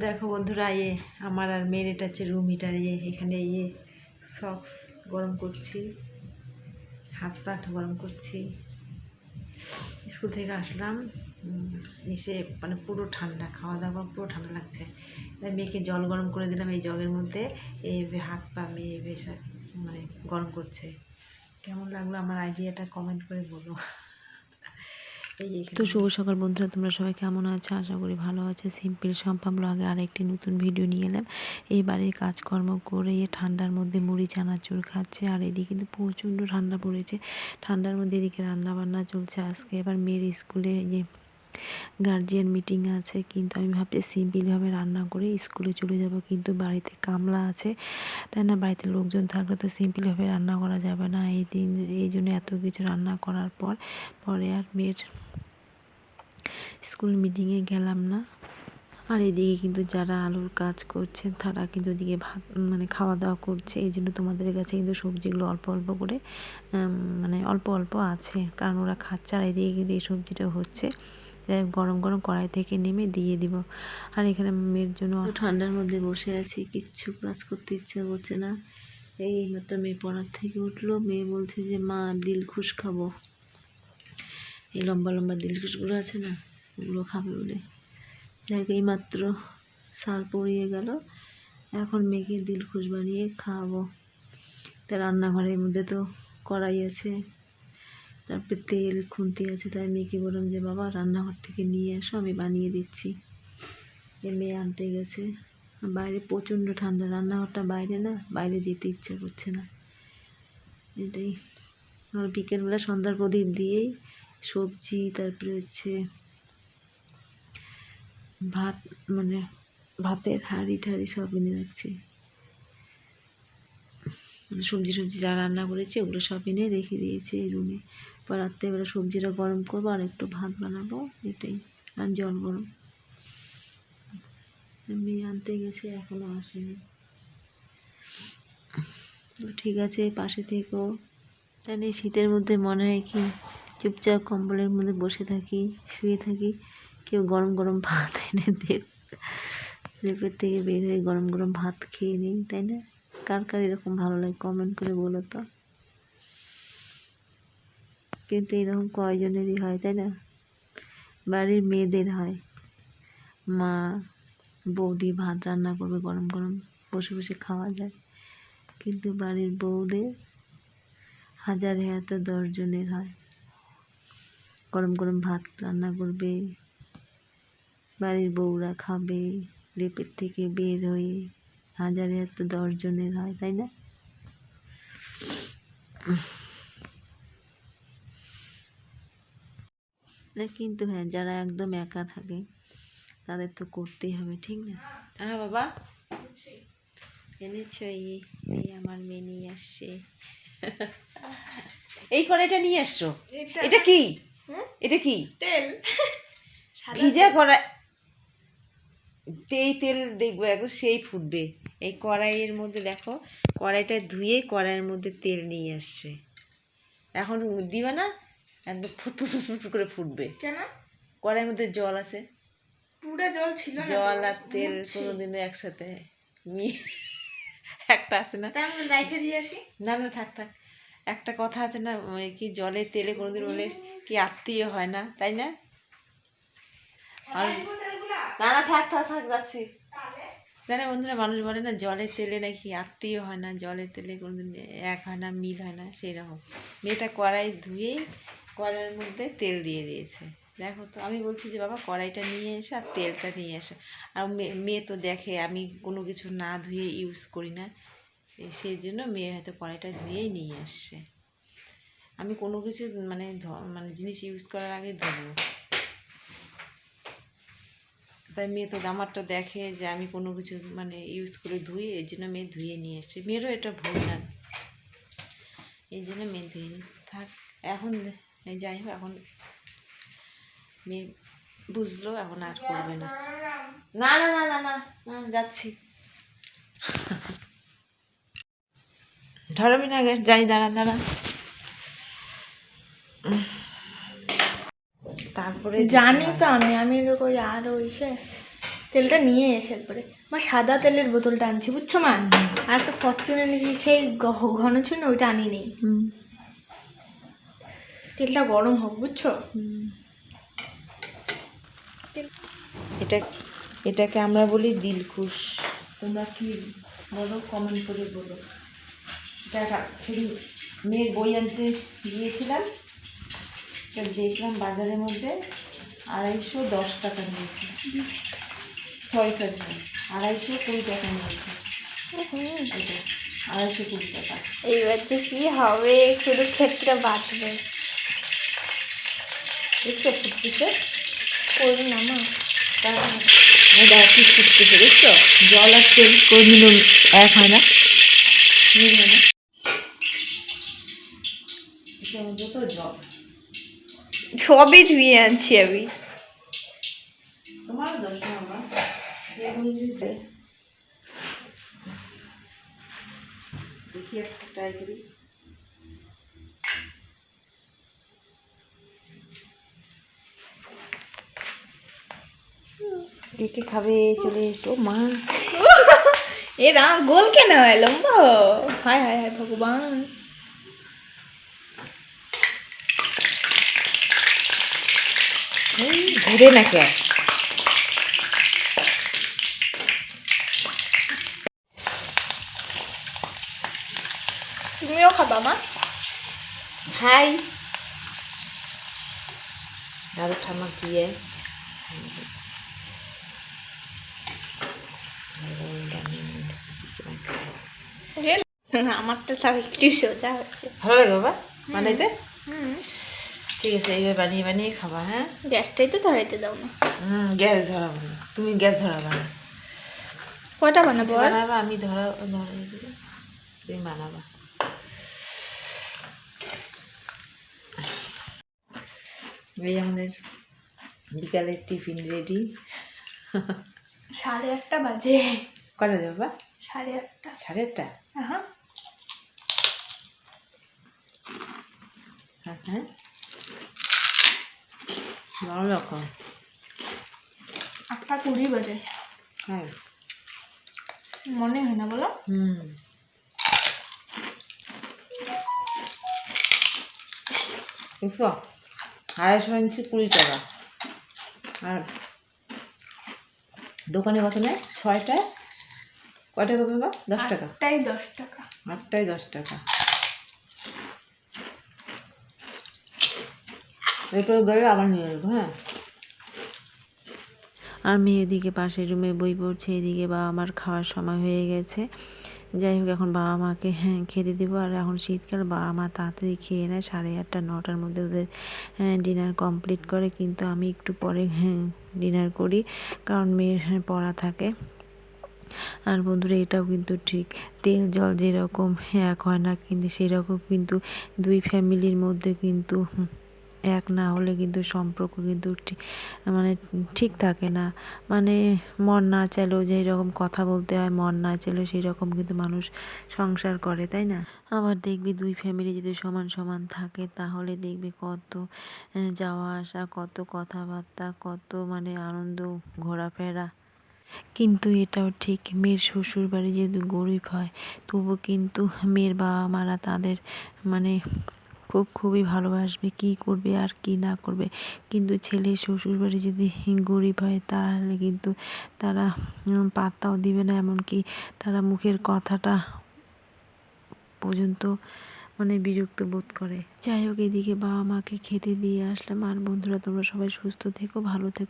দেখো বন্ধুরা, আমার আর মেয়ের এটা হচ্ছে রুম হিটার। এখানে সক্স গরম করছি, হাত পা গরম করছি। স্কুল থেকে আসলাম, এসে মানে পুরো ঠান্ডা, খাওয়া দাওয়া পুরো ঠান্ডা লাগছে। তাই মেয়েকে জল গরম করে দিলাম এই জগের মধ্যে। এইভাবে হাত পা মেয়ে বেশ মানে গরম করছে। কেমন লাগলো আমার আইডিয়াটা কমেন্ট করে বলো। তো শুভ সকাল বন্ধুরা, তোমরা সবাই কেমন আছো? আশা করি ভালো আছে। সিম্পল শম্পা ব্লগে আর একটি নতুন ভিডিও নিয়ে এলাম। এই বাড়ির কাজকর্ম করে ঠান্ডার মধ্যে মুড়ি চানাচুর খাচ্ছে, আর এদিকে কিন্তু প্রচণ্ড ঠান্ডা পড়েছে। ঠান্ডার মধ্যে এদিকে রান্না বান্না চলছে। আজকে এবার মেয়ের স্কুলে গার্জিয়ান মিটিং আছে, কিন্তু আমি ভাবছি সিম্পলভাবে রান্না করে স্কুলে চলে যাব। কিন্তু বাড়িতে কামলা আছে, তাই না, বাড়িতে লোকজন থাকলে তো সিম্পলভাবে রান্না করা যাবে না। এই জন্য এত কিছু রান্না করার পরে আর মেয়ের স্কুল মিটিংয়ে গেলাম না। আর এদিকে কিন্তু যারা আলুর কাজ করছে তারা কিন্তু ওদিকে ভাত মানে খাওয়া দাওয়া করছে। এই জন্য তোমাদের কাছে কিন্তু সবজিগুলো অল্প অল্প করে মানে অল্প অল্প আছে, কারণ ওরা খাচ্ছে। আর এদিকে কিন্তু এই সবজিটা হচ্ছে, গরম গরম কড়াই থেকে নেমে দিয়ে দিব। আর এখানে মেয়ের জন্য ঠান্ডার মধ্যে বসে আছি, কিচ্ছু কাজ করতে ইচ্ছা করছে না। এই মাত্র মেয়ে পড়ার থেকে উঠলো, মেয়ে বলছে যে মা দিলখুশ খাবো। এই লম্বা লম্বা দিলখুশগুলো আছে না, ওগুলো খাবে বলে। যাই হোক, এইমাত্র সার পড়িয়ে গেল, এখন মেয়েকে দিলখুশ বানিয়ে খাওয়াবো। তা রান্নাঘরের মধ্যে তো কড়াই আছে, তারপরে তেল খুন্তি আছে। তাই মেয়েকে বললাম যে বাবা রান্নাঘর থেকে নিয়ে আসো, আমি বানিয়ে দিচ্ছি। মেয়ে আনতে গেছে। বাইরে প্রচণ্ড ঠান্ডা, রান্নাঘরটা বাইরে না, বাইরে যেতে ইচ্ছা করছে না। এটাই আমার বিকেলবেলা সন্ধ্যার প্রদীপ দিয়েই সবজি, তারপরে হচ্ছে ভাত, মানে ভাতের হাঁড়ি ঠাড়ি সব এনে রাখছি। মানে সবজি যা রান্না করেছি ওগুলো সব এনে রেখে দিয়েছি এই রুমে। পর রাত্রেবেলা সবজিটা গরম করবো আর একটু ভাত বানাবো, এটাই। আর জল গরম। মেয়ে আনতে গেছে, এখনো আসেনি। ঠিক আছে, পাশে থেকেও। তাহলে শীতের মধ্যে মনে হয় কি চুপচাপ কম্বলের মধ্যে বসে থাকি, শুয়ে থাকি, কেউ গরম গরম ভাত এনে দেখ, লেপের থেকে বের হয়ে গরম গরম ভাত খেয়ে নিই, তাই না? কার কার এরকম ভালো লাগে কমেন্ট করে বলো তো। কিন্তু এরকম কয়জনেরই হয়, তাই না? বাড়ির মেয়েদের হয়, মা বৌদি ভাত রান্না করবে গরম গরম, বসে বসে খাওয়া যায়। কিন্তু বাড়ির বউদের হাজারে এত 10 জনের হয়, গরম গরম ভাত রান্না করবে, বাড়ির বউরা খাবে, লেপের থেকে বের হয়ে হাজারে এত 10 জনের হয়, তাই না? না কিন্তু হ্যাঁ, যারা একদম একা থাকে তাদের তো করতেই হবে, ঠিক না? হ্যাঁ বাবা এনেছ, এই আমার মেয়ে নিয়ে আসছে। এই কড়াইটা নিয়ে আসছো, এটা কি? এটা কি? তেল, ভিজা কড়াই। এই তেল দেখবো এখন সেই ফুটবে। এই কড়াইয়ের মধ্যে দেখো, কড়াইটা ধুয়ে কড়াইয়ের মধ্যে তেল নিয়ে আসছে। এখন দিবে না, একদম ফুট করে ফুটবে। কেন? কড়াইয়ের মধ্যে জল আছে, পুরো জল ছিল না। জল আর তেল কোনোদিনও একসাথে একটা আছে না, রাইখে দিয়ে আসি। না না, থাক থাক। একটা কথা আছে না, কি জলে তেলে কোনোদিন বলে কি আত্মীয় হয় না, তাই না? আর না না, থাক থাক থাক, যাচ্ছি। জানে বন্ধুরা, মানুষ বলে না জলে তেলে নাকি আত্মীয় হয় না, জলে তেলে কোনোদিন এক হয় না, মিল হয় না, সেই রকম। মেয়েটা কড়াই ধুয়েই কড়াইয়ের মধ্যে তেল দিয়ে দিয়েছে। দেখো তো, আমি বলছি যে বাবা কড়াইটা নিয়ে এসো আর তেলটা নিয়ে এসো। আর মেয়ে তো দেখে আমি কোনো কিছু না ধুয়ে ইউজ করি না, সেই জন্য মেয়ে হয়তো কড়াইটা ধুয়েই নিয়ে আসছে। আমি কোনো কিছু মানে জিনিস ইউজ করার আগে ধুবো। তাই মেয়ে তো আমারটা দেখে যে আমি কোনো কিছু ইউজ করে ধুই, এই জন্য মেয়ে ধুয়ে নিয়ে এসছে। মেয়েরও এটা ভুল না, এই জন্য মেয়ে ধুয়ে নি। থাক, এখন যাই হোক, এখন মেয়ে বুঝলো, এখন আর করবে না। না না না না না না, যাচ্ছি। ধরবি না, যাই, দাঁড়া দাঁড়া। তারপরে জানি তো আমি আর ওই সে তেলটা নিয়ে এসে একবারে মা সাদা তেলের বোতলটা আনছি বুঝছো মা, আর একটা ফরচুনের নাকি সেই ঘন ছিল না, ওইটা আনি নেই। তেলটা গরম হোক বুঝছো। এটাকে আমরা বলি দিলখুশ। তোমরা কি বলো, কমেন্ট করে বলো। দেখা সেদিন মেয়ের বই আনতে গিয়েছিলাম, তো দেখলাম বাজারের মধ্যে 210 টাকা নিয়েছে। সরি 220 টাকা নিয়েছে। এটা 220 টাকা। এইবার যে কি হবে, শুধু ক্ষেত্রে বাঁচবে। দেখছো ফুটতেছে? করবি না মা। কি ফুটতেছে দেখছো? জল আর তেল করে নিল, এক হয় না, মিল হয় না। এটার মধ্যে তো জল। সবই ধুয়ে আনছি আমি। তোমারও দোষ না আমার। দেখি একটা ট্রাই করি। কে খাবে? চলে এসো মা। এ রাম, গোল কেন হয় লম্বা? হায় হায় হায় ভগবান। ঘুরে না কে? তুমিও খাবা মা? হাই দাদু ঠাম্মা দিয়ে আমারটা তাও একটু সোজা হচ্ছে। ভালো লাগে বাবা বানাইতে? হুম, ঠিক আছে, এইভাবে বানিয়ে বানিয়ে খাবা। হ্যাঁ, গ্যাসটাই তো ধরাইতে দাও না। গ্যাস ধরাবো না, তুমি গ্যাস ধরাবা না। কটা বানাবো আর? বানাবা, আমি ধরাই দেবো, তুমি বানাবা। এই আমাদের বিকালের টিফিন রেডি। 1:30 বাজে। কটা যাবে বাবা? 8:30। 8:30? হ্যাঁ হ্যাঁ, ভালো রকম। 8:20 বাজে। হ্যাঁ, মনে হয় না বলো? দেখছো, 250 ইঞ্চি 20 টাকা, আর দোকানে কত নেয়? 6টায় কয় টাকা বাবা? 10 টাকা। 8টায় 10 টাকা। 8টায় 10 টাকা। এরপরে গেলে আবার নিয়ে নেবো। হ্যাঁ, আর মেয়ে এদিকে পাশের রুমে বই পড়ছে, এদিকে বাবা মার খাওয়ার সময় হয়ে গেছে। যাই হোক, এখন বাবা মাকে খেতে দেবো। আর এখন শীতকাল, বাবা মা তাড়াতাড়ি খেয়ে নেয়, 8:30 9টার মধ্যে ওদের ডিনার কমপ্লিট করে। কিন্তু আমি একটু পরে ডিনার করি, কারণ মেয়ের পড়া থাকে। আর বন্ধুরা, এটাও কিন্তু ঠিক, তেল জল যেরকম এক হয় না, কিন্তু সেরকম কিন্তু দুই ফ্যামিলির মধ্যে কিন্তু এক না হলে কিন্তু সম্পর্ক কিন্তু মানে ঠিক থাকে না। মানে মন না চাইলেও যেই রকম কথা বলতে হয়, মন না চাইলেও সেই রকম কিন্তু মানুষ সংসার করে, তাই না? আবার দেখবি দুই ফ্যামিলি যদি সমান সমান থাকে, তাহলে দেখবি কত যাওয়া আসা, কত কথাবার্তা, কত মানে আনন্দ, ঘোরাফেরা। কিন্তু এটাও ঠিক, মেয়ের শ্বশুর বাড়ি যেহেতু গরিব হয়, তবু কিন্তু মেয়ের বাবা মারা তাদের মানে খুবই ভালোবাসবে, কি করবে আর কি না করবে। কিন্তু ছেলের শ্বশুরবাড়ি যদি গরিব হয়, তাহলে কিন্তু তারা পাত্তাও দিবে না, এমনকি তারা মুখের কথাটা পর্যন্ত মানে বিরক্ত বোধ করে। যাই হোক, এদিকে বাবা মাকে খেতে দিয়ে আসলাম। আর বন্ধুরা, তোমরা সবাই সুস্থ থেকো, ভালো থেকো।